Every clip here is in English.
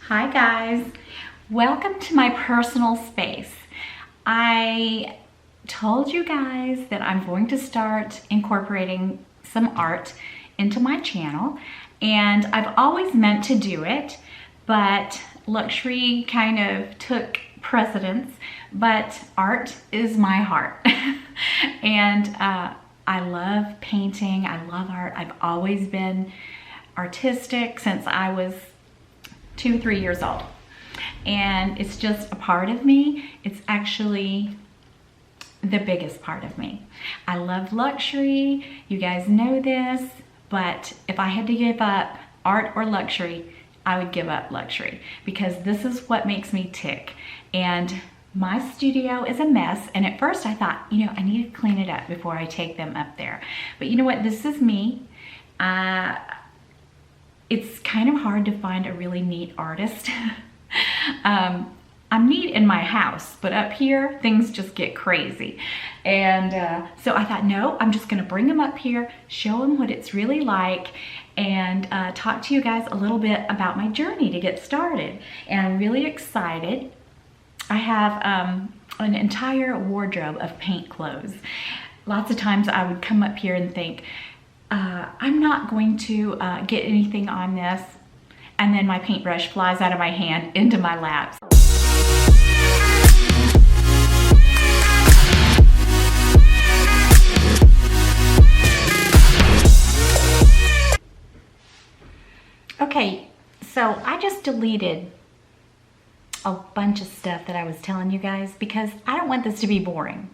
Hi guys, welcome to my personal space. I told you guys that I'm going to start incorporating some art into my channel, and I've always meant to do it, but luxury kind of took precedence. But art is my heart. And I love painting, I love art. I've always been artistic since I was 2-3 years old, and it's just a part of me. It's actually the biggest part of me. I love luxury, you guys know this, but if I had to give up art or luxury, I would give up luxury, because this is what makes me tick. And my studio is a mess, and at first I thought, you know, I need to clean it up before I take them up there. But you know what, this is me. It's kind of hard to find a really neat artist. I'm neat in my house, but up here, things just get crazy. And so I thought, no, I'm just gonna bring them up here, show them what it's really like, and talk to you guys a little bit about my journey to get started. And I'm really excited. I have an entire wardrobe of paint clothes. Lots of times I would come up here and think, I'm not going to get anything on this, and then my paintbrush flies out of my hand into my lap. Okay, so I just deleted a bunch of stuff that I was telling you guys because I don't want this to be boring,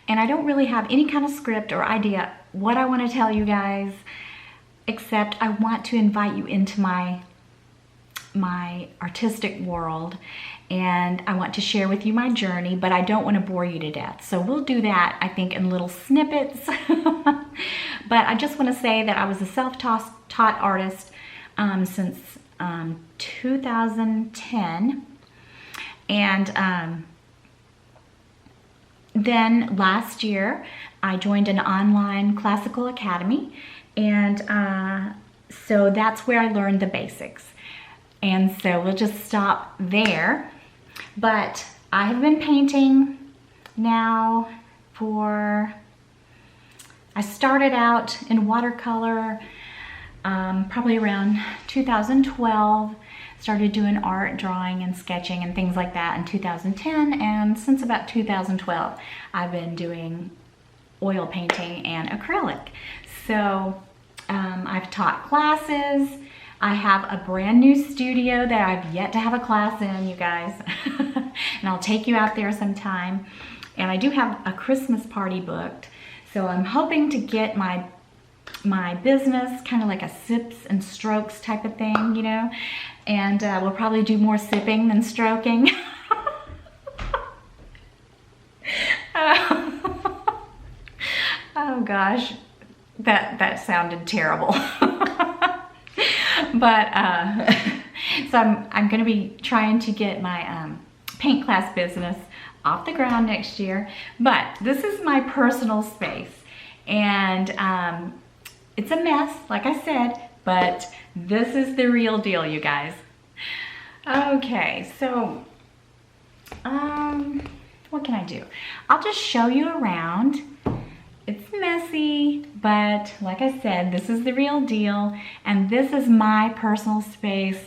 and I don't really have any kind of script or idea what I want to tell you guys, except I want to invite you into my artistic world, and I want to share with you my journey, but I don't want to bore you to death. So we'll do that, I think, in little snippets. But I just want to say that I was a self-taught artist since 2010. And then last year, I joined an online classical academy, and so that's where I learned the basics. And so we'll just stop there. But I have been painting now I started out in watercolor probably around 2012. Started doing art, drawing, and sketching and things like that in 2010, and since about 2012 I've been doing oil painting and acrylic. So I've taught classes. I have a brand new studio that I've yet to have a class in, you guys. And I'll take you out there sometime. And I do have a Christmas party booked, so I'm hoping to get my business kind of like a sips and strokes type of thing, you know, and we'll probably do more sipping than stroking. Oh gosh, that sounded terrible. But so I'm going to be trying to get my paint class business off the ground next year. But this is my personal space, and it's a mess, like I said, but this is the real deal, you guys. Okay, so what can I do? I'll just show you around. It's messy, but like I said, this is the real deal, and this is my personal space.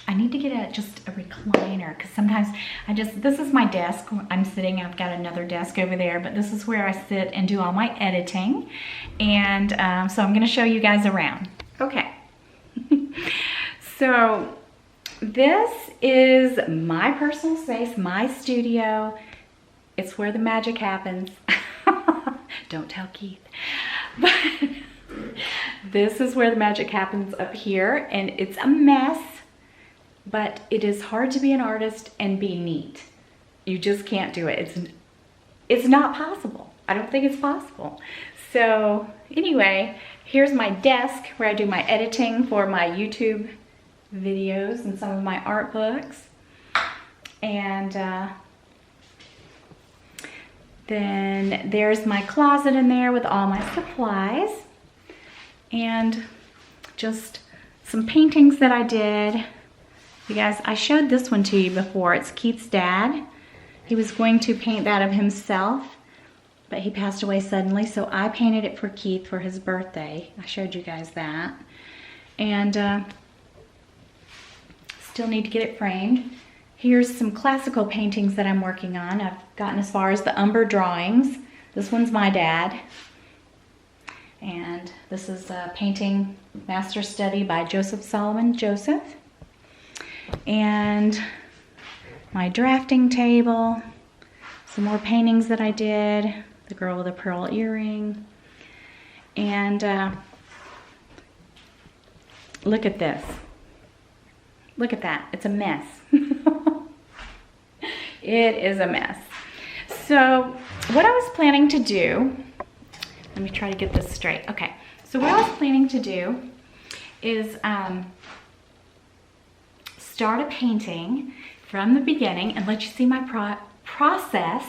I need to get just a recliner, because sometimes this is my desk. I'm sitting, I've got another desk over there, but this is where I sit and do all my editing. And so I'm gonna show you guys around. Okay. So this is my personal space, my studio. It's where the magic happens. Don't tell Keith. But this is where the magic happens up here, and it's a mess. But it is hard to be an artist and be neat. You just can't do it. It's not possible. I don't think it's possible. So anyway, here's my desk where I do my editing for my YouTube videos and some of my art books. And then there's my closet in there with all my supplies. And just some paintings that I did You guys, I showed this one to you before. It's Keith's dad. He was going to paint that of himself, but he passed away suddenly, so I painted it for Keith for his birthday. I showed you guys that. And still need to get it framed. Here's some classical paintings that I'm working on. I've gotten as far as the umber drawings. This one's my dad. And this is a painting master study by Joseph Solomon Joseph. And my drafting table, some more paintings that I did, the girl with a pearl earring, and look at this. Look at that. It's a mess. It is a mess. So what I was planning to do, let me try to get this straight. Okay, so what I was planning to do is start a painting from the beginning and let you see my process,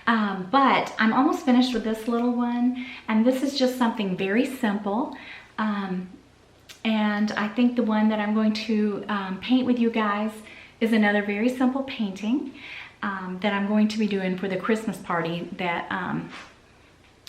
but I'm almost finished with this little one, and this is just something very simple, and I think the one that I'm going to paint with you guys is another very simple painting that I'm going to be doing for the Christmas party that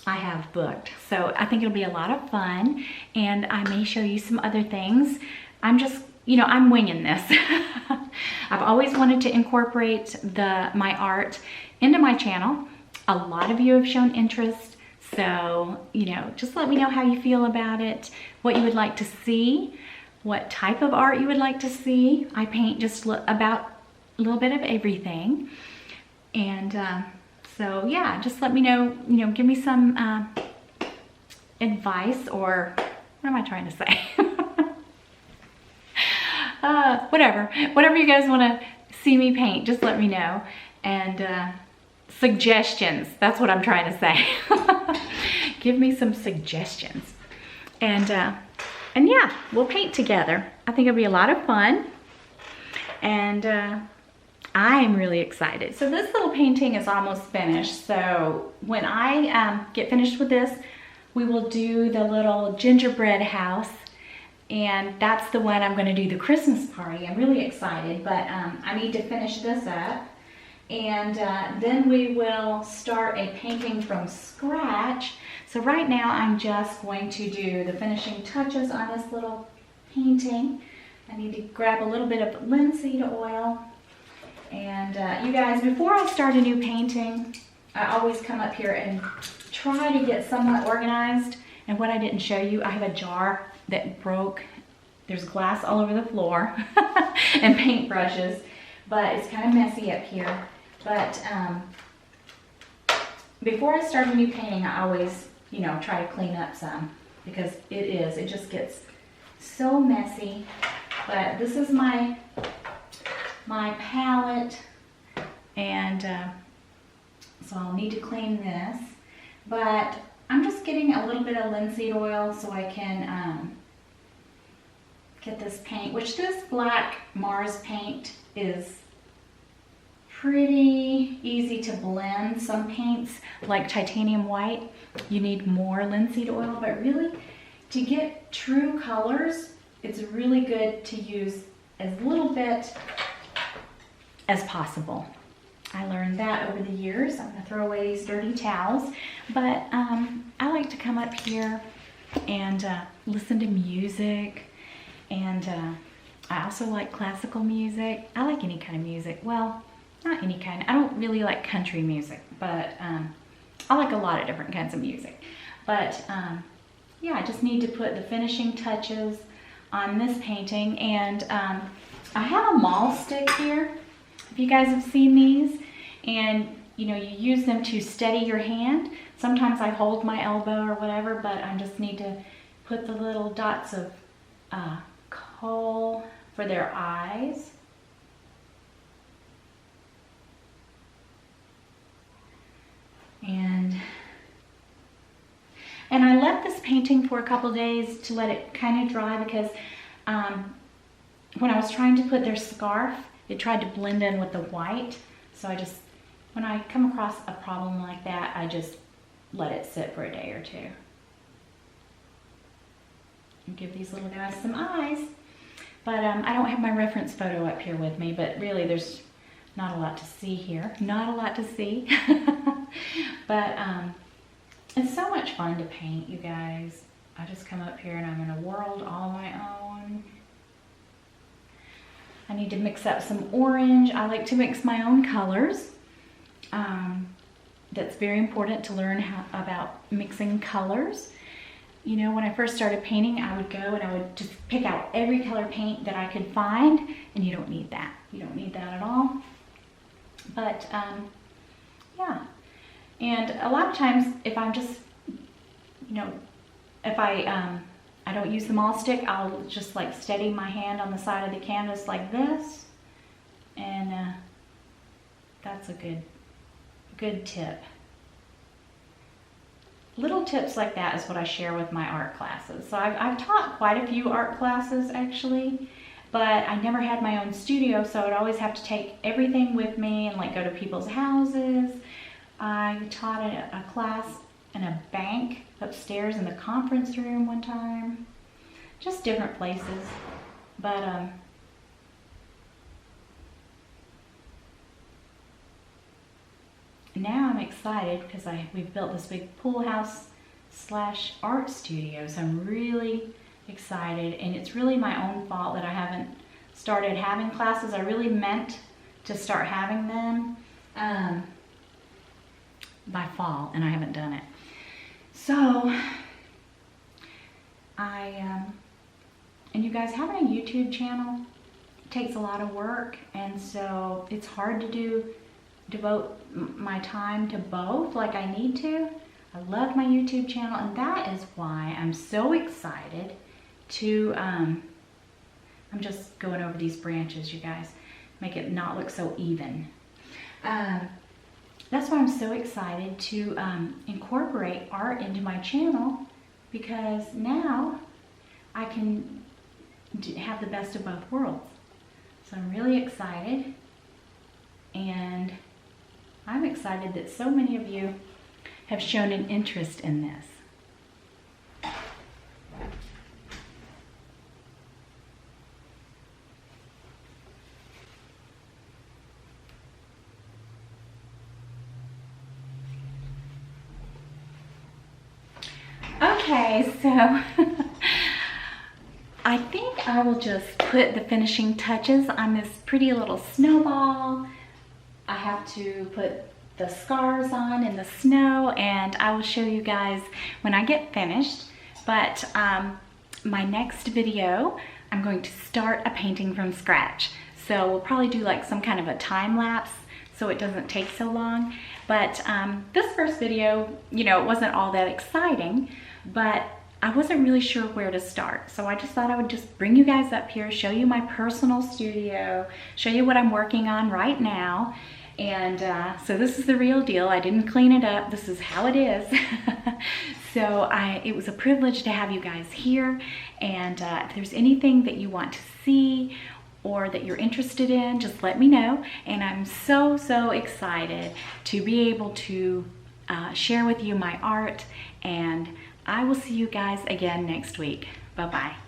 I have booked. So I think it'll be a lot of fun, and I may show you some other things. I'm just, you know, I'm winging this. I've always wanted to incorporate my art into my channel. A lot of you have shown interest, so, you know, just let me know how you feel about it, what you would like to see, what type of art you would like to see. I paint just about a little bit of everything. And so yeah, just let me know, you know, give me some advice, or what am I trying to say? Whatever you guys want to see me paint, just let me know. And suggestions, that's what I'm trying to say. Give me some suggestions. And yeah, we'll paint together. I think it'll be a lot of fun. And I'm really excited. So this little painting is almost finished. So when I get finished with this, we will do the little gingerbread house. And that's the one I'm going to do the Christmas party. I'm really excited, but I need to finish this up. And then we will start a painting from scratch. So right now I'm just going to do the finishing touches on this little painting. I need to grab a little bit of linseed oil. And you guys, before I start a new painting, I always come up here and try to get somewhat organized. And what I didn't show you, I have a jar that broke. There's glass all over the floor and paintbrushes, but it's kind of messy up here. But before I start a new painting, I always, you know, try to clean up some, because it just gets so messy. But this is my palette, and so I'll need to clean this. But I'm just getting a little bit of linseed oil so I can get this paint, which this black Mars paint is pretty easy to blend. Some paints, like titanium white, you need more linseed oil, but really to get true colors, it's really good to use as little bit as possible. I learned that over the years. I'm gonna throw away these dirty towels, but I like to come up here and listen to music, and I also like classical music. I like any kind of music. Well, not any kind. I don't really like country music, but I like a lot of different kinds of music. But yeah, I just need to put the finishing touches on this painting, and I have a maul stick here. If you guys have seen these, and you know, you use them to steady your hand. Sometimes I hold my elbow or whatever, but I just need to put the little dots of coal for their eyes. And I left this painting for a couple days to let it kind of dry, because when I was trying to put their scarf, it tried to blend in with the white. So I just, when I come across a problem like that, I just let it sit for a day or two. And give these little guys some eyes. But I don't have my reference photo up here with me, but really there's not a lot to see here. Not a lot to see. But it's so much fun to paint, you guys. I just come up here and I'm in a world all my own. I need to mix up some orange. I like to mix my own colors. That's very important to learn about mixing colors. You know, when I first started painting, I would go and I would just pick out every color paint that I could find, and you don't need that. You don't need that at all. But yeah, and a lot of times if I'm just, you know, if I don't use the mall stick, I'll just like steady my hand on the side of the canvas like this, and that's a good tip. Little tips like that is what I share with my art classes. So I've taught quite a few art classes actually, but I never had my own studio, so I would always have to take everything with me and like go to people's houses. I taught a class in a bank upstairs in the conference room one time. Just different places. But now I'm excited because we've built this big pool house / art studio, so I'm really excited, and it's really my own fault that I haven't started having classes. I really meant to start having them by fall, and I haven't done it. So and you guys, having a YouTube channel takes a lot of work, and so it's hard to devote my time to both like I need to. I love my YouTube channel, and that is why I'm so excited to, I'm just going over these branches, you guys, make it not look so even. That's why I'm so excited to incorporate art into my channel, because now I can have the best of both worlds. So I'm really excited, and I'm excited that so many of you have shown an interest in this. Okay, so I think I will just put the finishing touches on this pretty little snowball. I have to put the scars on in the snow, and I will show you guys when I get finished. But my next video, I'm going to start a painting from scratch. So we'll probably do like some kind of a time lapse so it doesn't take so long. But this first video, you know, it wasn't all that exciting, but I wasn't really sure where to start. So I just thought I would just bring you guys up here, show you my personal studio, show you what I'm working on right now. And so this is the real deal. I didn't clean it up. This is how it is. So it was a privilege to have you guys here. And if there's anything that you want to see or that you're interested in, just let me know. And I'm so, so excited to be able to share with you my art. And I will see you guys again next week. Bye-bye.